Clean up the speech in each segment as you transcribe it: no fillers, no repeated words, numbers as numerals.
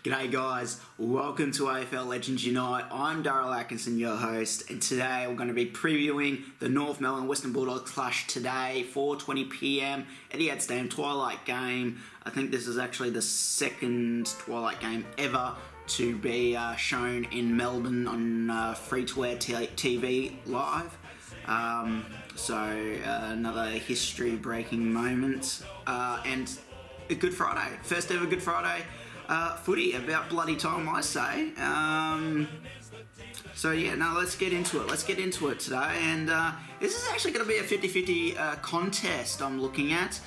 G'day guys, welcome to AFL Legends Unite. I'm Darryl Atkinson, your host, and today we're going to be previewing the North Melbourne Western Bulldogs clash today, 4:20pm, Etihad Stadium Twilight game. I think this is actually the second Twilight game ever to be shown in Melbourne on free-to-air TV live. So another history-breaking moment, and a Good Friday, first ever Good Friday footy, about bloody time, I say. So yeah, now let's get into it. Let's get into it today, and this is actually going to be a 50-50 contest I'm looking at.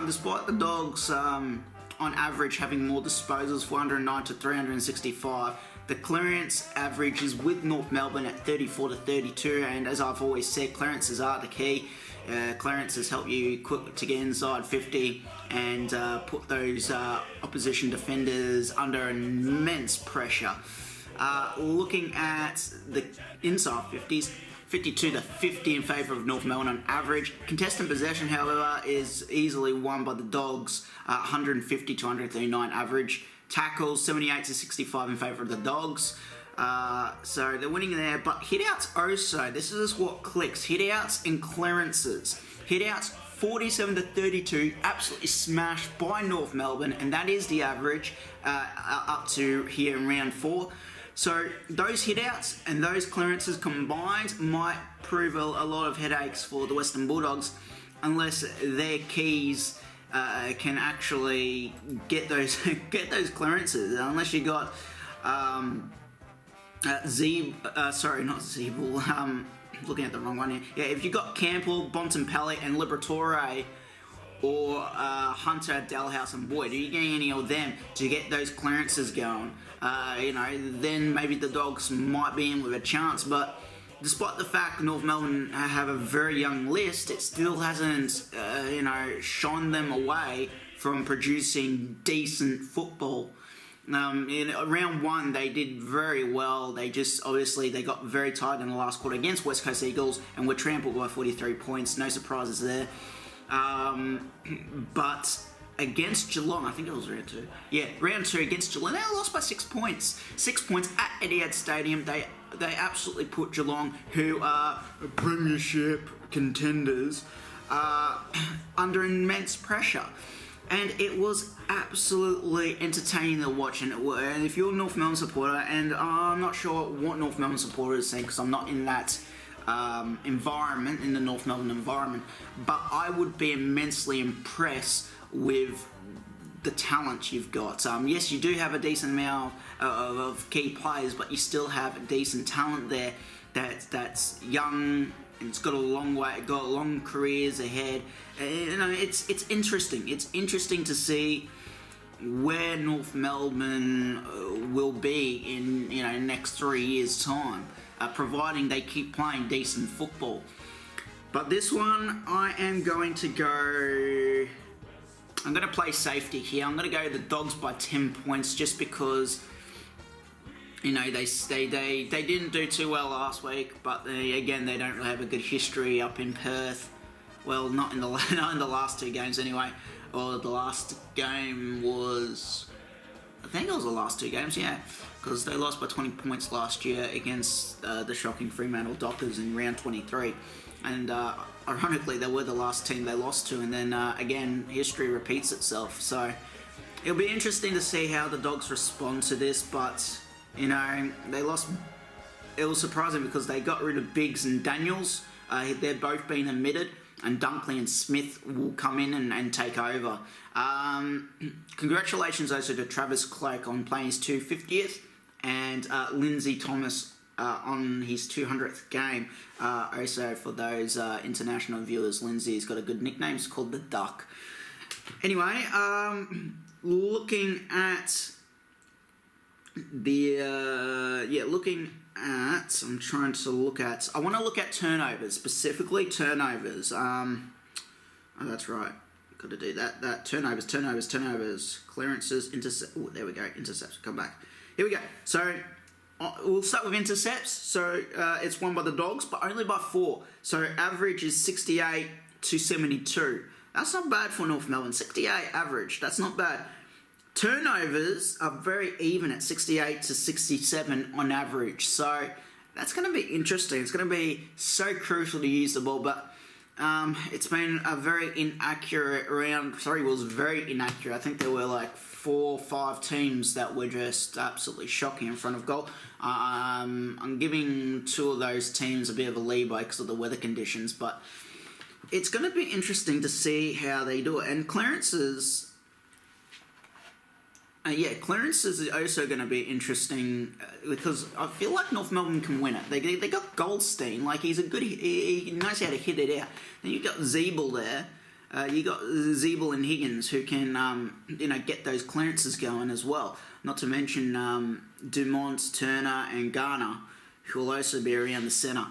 Despite the Dogs on average having more disposals, 409 to 365, the clearance average is with North Melbourne at 34 to 32, and as I've always said, clearances are the key. Clearances help you quick to get inside 50 and put those opposition defenders under immense pressure. Looking at the inside 50s, 52 to 50 in favour of North Melbourne on average. Contested possession, however, is easily won by the Dogs, 150 to 139 average. Tackles, 78 to 65 in favour of the Dogs. So they're winning there, but hitouts also, this is what clicks. Hitouts and clearances. Hitouts 47 to 32, absolutely smashed by North Melbourne, and that is the average up to here in round 4. So those hitouts and those clearances combined might prove a lot of headaches for the Western Bulldogs, unless their keys can actually get those clearances. Unless you got looking at the wrong one here. Yeah, if you got Campbell, Bontempelli, and Liberatore, or Hunter, Dalhouse, and Boyd, are you getting any of them to get those clearances going? Then maybe the Dogs might be in with a chance. But despite the fact North Melbourne have a very young list, it still hasn't, shone them away from producing decent football. In round 1, they did very well. They got very tight in the last quarter against West Coast Eagles and were trampled by 43 points. No surprises there. But against Geelong, I think it was round 2. Yeah, round 2 against Geelong, they lost by 6 points. 6 points at Etihad Stadium. They absolutely put Geelong, who are premiership contenders, under immense pressure. And it was absolutely entertaining to watch. And if you're a North Melbourne supporter, and I'm not sure what North Melbourne supporters think, because I'm not in that environment, in the North Melbourne environment, but I would be immensely impressed with the talent you've got. Yes, you do have a decent amount of key players, but you still have decent talent there that's young. It's got a long careers ahead. It's interesting. It's interesting to see where North Melbourne will be in next 3 years' time, providing they keep playing decent football. But this one, I am going to go. I'm going to play safety here. I'm going to go the Dogs by 10 points, just because. They didn't do too well last week, but they don't really have a good history up in Perth. Well, not in the last 2 games anyway. Or the last game was, I think it was the last 2 games, yeah, because they lost by 20 points last year against the shocking Fremantle Dockers in round 23, and ironically they were the last team they lost to, and then again history repeats itself. So it'll be interesting to see how the Dogs respond to this, but. They lost. It was surprising because they got rid of Biggs and Daniels. They're both been omitted, and Dunkley and Smith will come in and take over. Congratulations also to Travis Cloak on playing his 250th, and Lindsay Thomas on his 200th game. Also for those international viewers, Lindsay's got a good nickname. It's called the Duck. Anyway, looking at. I want to look at turnovers, specifically turnovers. That's right. Got to do that. Turnovers, clearances, intercept. Oh, there we go. Intercepts. Come back. Here we go. So we'll start with intercepts. So it's won by the Dogs, but only by 4. So average is 68 to 72. That's not bad for North Melbourne. 68 average. That's not bad. Turnovers are very even at 68 to 67 on average. So that's going to be interesting. It's going to be so crucial to use the ball, but it's been a very inaccurate round. Sorry, it was very inaccurate. I think there were like 4 or 5 teams that were just absolutely shocking in front of goal. I'm giving 2 of those teams a bit of a leeway because of the weather conditions, but it's going to be interesting to see how they do it. And clearances... clearances is also going to be interesting because I feel like North Melbourne can win it. They got Goldstein, like he's a good, he knows how to hit it out. Then you got Zeeble there. You got Zeeble and Higgins who can get those clearances going as well. Not to mention Dumont, Turner, and Garner, who will also be around the centre.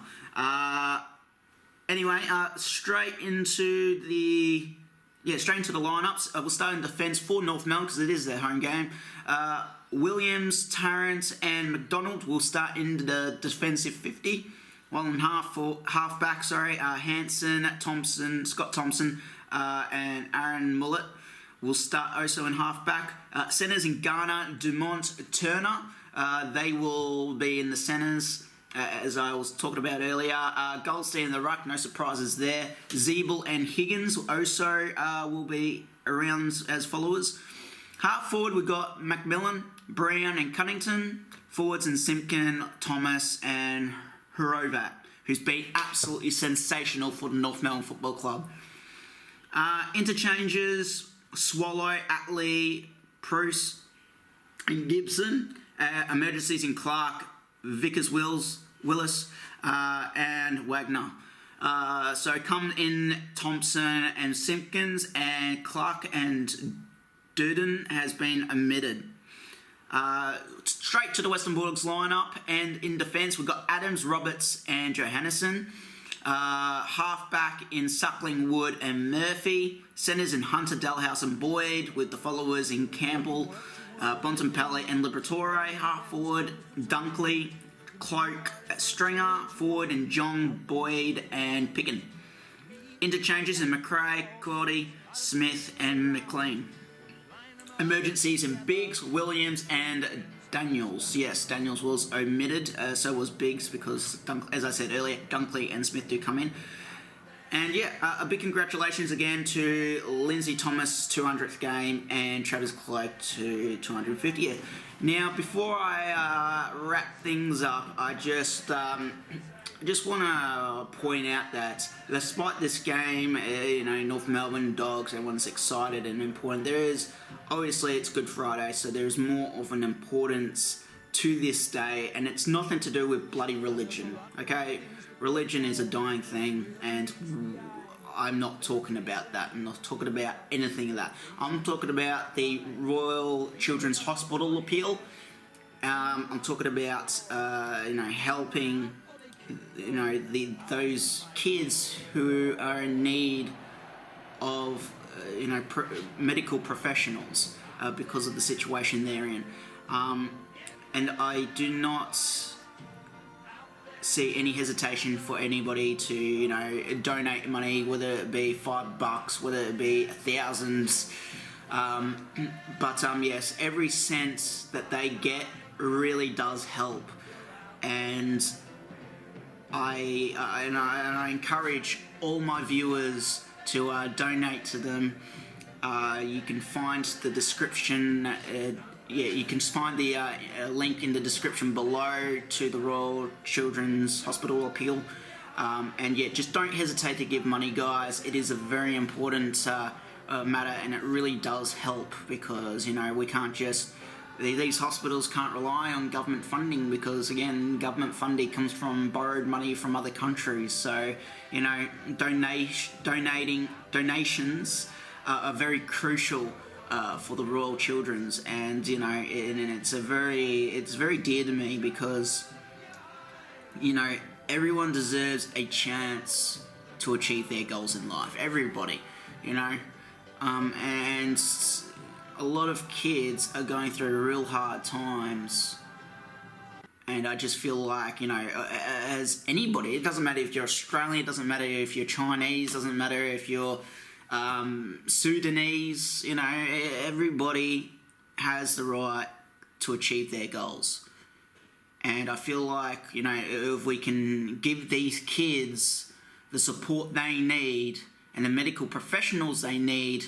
Straight into the lineups. We'll start in defence for North Melbourne because it is their home game. Williams, Tarrant, and McDonald will start in the defensive 50. While in half-back, Hanson, Thompson, Scott Thompson, and Aaron Mullett will start also in half-back. Centres in Garner, Dumont, Turner. They will be in the centres. As I was talking about earlier, Goldstein in the ruck, no surprises there. Zeeble and Higgins also will be around as followers. Half forward, we've got Macmillan, Brown and Cunnington. Forwards in Simpkin, Thomas and Horovat, who's been absolutely sensational for the North Melbourne Football Club. Interchanges, Swallow, Atley, Bruce and Gibson. Emergencies in Clark, Vickers Willis, and Wagner. So come in Thompson and Simpkins, and Clark and Durden has been omitted. Straight to the Western Bulldogs lineup, and in defence we've got Adams, Roberts and Johannesson. Half-back in Suckling, Wood and Murphy. Centres in Hunter, Dalhouse and Boyd, with the followers in Campbell, Bontempelli and Liberatore. Half-forward, Dunkley, Cloak, Stringer. Forward in John, Boyd and Picken. Interchanges in McRae, Cordy, Smith and McLean. Emergencies in Biggs, Williams and Daniels. Yes, Daniels was omitted, so was Biggs because, as I said earlier, Dunkley and Smith do come in. And a big congratulations again to Lindsay Thomas, 200th game, and Travis Cloak to 250th. Now, before I wrap things up, I just want to point out that despite this game, North Melbourne Dogs, everyone's excited and important. There is, obviously, it's Good Friday, so there is more of an importance to this day, and it's nothing to do with bloody religion, okay? Religion is a dying thing, and I'm not talking about that. I'm not talking about anything of that. I'm talking about the Royal Children's Hospital appeal. I'm talking about, helping, those kids who are in need of, medical professionals because of the situation they're in. And I do not see any hesitation for anybody to, donate money, whether it be $5, whether it be thousands. Yes, every cent that they get really does help. And I encourage all my viewers to donate to them. You can find the description. You can find the link in the description below to the Royal Children's Hospital appeal. Just don't hesitate to give money, guys. It is a very important matter, and it really does help because we can't just. These hospitals can't rely on government funding because, again, government funding comes from borrowed money from other countries. So, donations are very crucial for the Royal Children's, and it's very dear to me because everyone deserves a chance to achieve their goals in life. Everybody, and a lot of kids are going through real hard times, and I just feel like as anybody, it doesn't matter if you're Australian, it doesn't matter if you're Chinese, it doesn't matter if you're Sudanese, everybody has the right to achieve their goals. And I feel like, you know, if we can give these kids the support they need and the medical professionals they need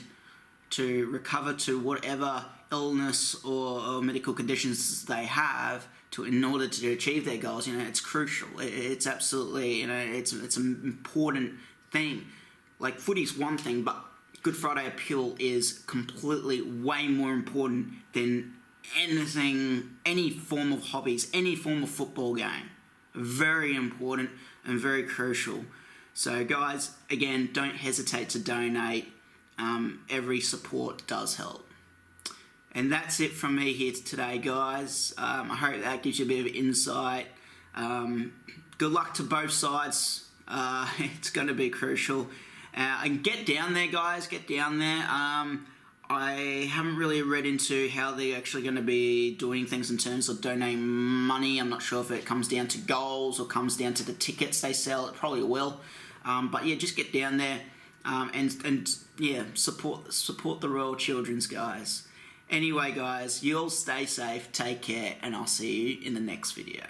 to recover to whatever illness or medical conditions they have in order to achieve their goals, you know, it's crucial. It's absolutely, you know, it's an important thing. Like, footy's one thing, but Good Friday Appeal is completely way more important than anything, any form of hobbies, any form of football game. Very important and very crucial. So guys, again, don't hesitate to donate. Every support does help. And that's it from me here today, guys. I hope that gives you a bit of insight. Good luck to both sides. It's going to be crucial. And get down there, guys. Get down there. I haven't really read into how they're actually going to be doing things in terms of donating money. I'm not sure if it comes down to goals or comes down to the tickets they sell. It probably will. But yeah, just get down there and yeah, support the Royal Children's, guys. Anyway, guys, you all stay safe, take care, and I'll see you in the next video.